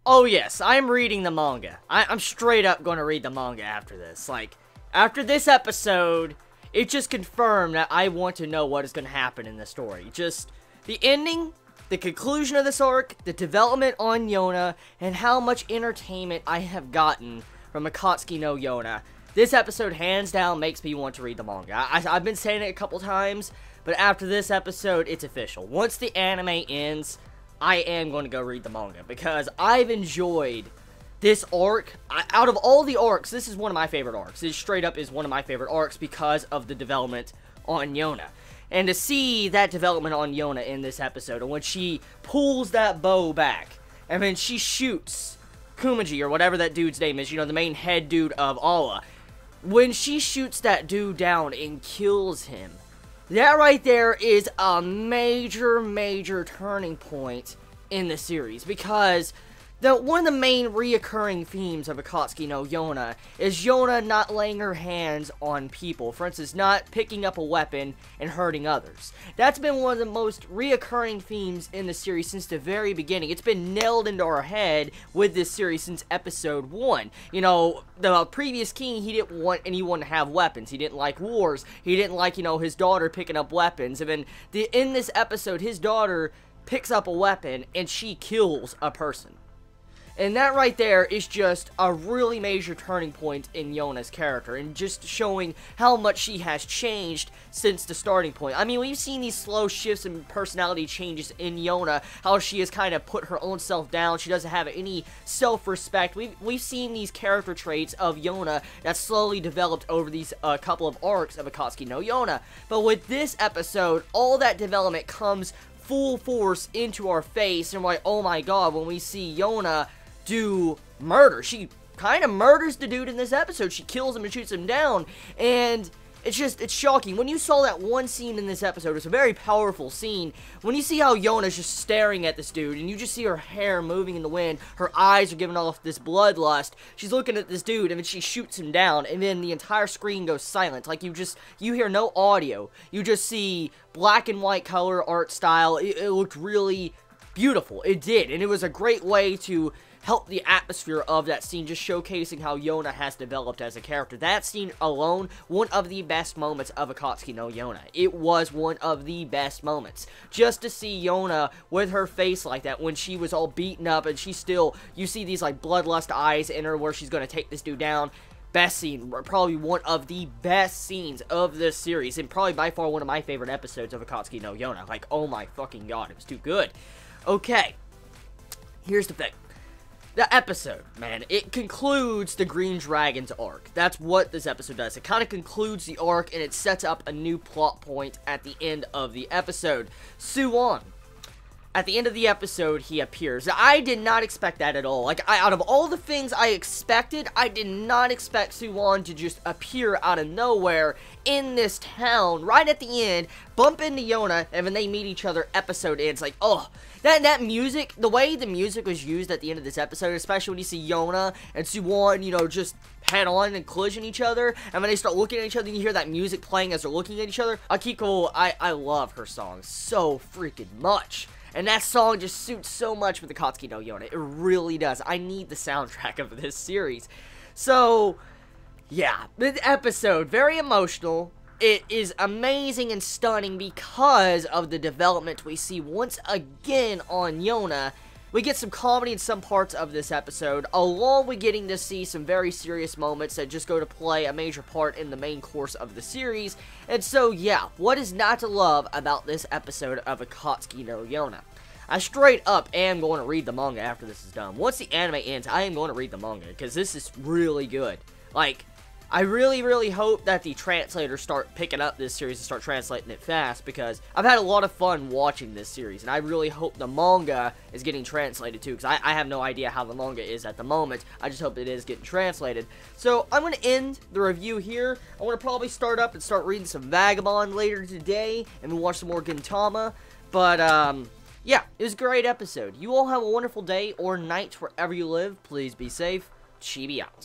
Oh yes, I'm reading the manga. I'm straight up going to read the manga after this. Like, after this episode, it just confirmed that I want to know what is going to happen in the story. Just the ending, the conclusion of this arc, the development on Yona, and how much entertainment I have gotten from Akatsuki no Yona. This episode, hands down, makes me want to read the manga. I've been saying it a couple times, but after this episode, it's official. Once the anime ends, I am going to go read the manga, because I've enjoyed this arc. Out of all the arcs, this is one of my favorite arcs. It straight up is one of my favorite arcs because of the development on Yona. And to see that development on Yona in this episode, and when she pulls that bow back, and then she shoots Kumaji, or whatever that dude's name is, you know, the main head dude of Alla. When she shoots that dude down and kills him, that right there is a major turning point in the series, because one of the main reoccurring themes of Akatsuki no Yona is Yona not laying her hands on people. For instance, not picking up a weapon and hurting others. That's been one of the most reoccurring themes in the series since the very beginning. It's been nailed into our head with this series since episode 1. You know, the previous king, he didn't want anyone to have weapons. He didn't like wars. He didn't like, you know, his daughter picking up weapons. And then in this episode, his daughter picks up a weapon and she kills a person. And that right there is just a really major turning point in Yona's character, and just showing how much she has changed since the starting point. I mean, we've seen these slow shifts and personality changes in Yona, how she has kind of put her own self down. She doesn't have any self-respect. We've seen these character traits of Yona that slowly developed over these couple of arcs of Akatsuki no Yona. But with this episode, all that development comes full force into our face, and we're like, oh my god, when we see Yona do murder. She kind of murders the dude in this episode. She kills him and shoots him down, and it's shocking. When you saw that one scene in this episode, it's a very powerful scene. When you see how Yona's just staring at this dude, and you just see her hair moving in the wind, her eyes are giving off this bloodlust, she's looking at this dude, and then she shoots him down, and then the entire screen goes silent. Like, you hear no audio. You just see black and white color art style. It looked really beautiful. It did, and it was a great way to help the atmosphere of that scene, just showcasing how Yona has developed as a character. That scene alone, one of the best moments of Akatsuki no Yona. It was one of the best moments. Just to see Yona with her face like that, when she was all beaten up, and she's still, you see these like bloodlust eyes in her where she's gonna take this dude down. Best scene, probably one of the best scenes of this series, and probably by far one of my favorite episodes of Akatsuki no Yona. Like, oh my fucking god, it was too good. Okay, here's the thing. The episode, man, it concludes the Green Dragon's arc. That's what this episode does. It kind of concludes the arc, and it sets up a new plot point at the end of the episode. Suwon. At the end of the episode, he appears. I did not expect that at all. Like, out of all the things I expected, I did not expect Suwon to just appear out of nowhere in this town, right at the end, bump into Yona, and when they meet each other, episode ends. Like, oh, that music, the way the music was used at the end of this episode, especially when you see Yona and Suwon, you know, just head on and collision each other, and when they start looking at each other, and you hear that music playing as they're looking at each other. Akiko, I love her songs so freaking much. And that song just suits so much with the Akatsuki no Yona. It really does. I need the soundtrack of this series. So, yeah, the episode, very emotional. It is amazing and stunning because of the development we see once again on Yona. We get some comedy in some parts of this episode, along with getting to see some very serious moments that just go to play a major part in the main course of the series. And so, yeah, what is not to love about this episode of Akatsuki no Yona? I straight up am going to read the manga after this is done. Once the anime ends, I am going to read the manga, because this is really good. Like, I really hope that the translators start picking up this series and start translating it fast, because I've had a lot of fun watching this series, and I really hope the manga is getting translated too, because I have no idea how the manga is at the moment. I just hope it is getting translated. So I'm going to end the review here. I want to probably start up and start reading some Vagabond later today, and then watch some more Gintama, but yeah, it was a great episode. You all have a wonderful day or night wherever you live. Please be safe. Chibi out.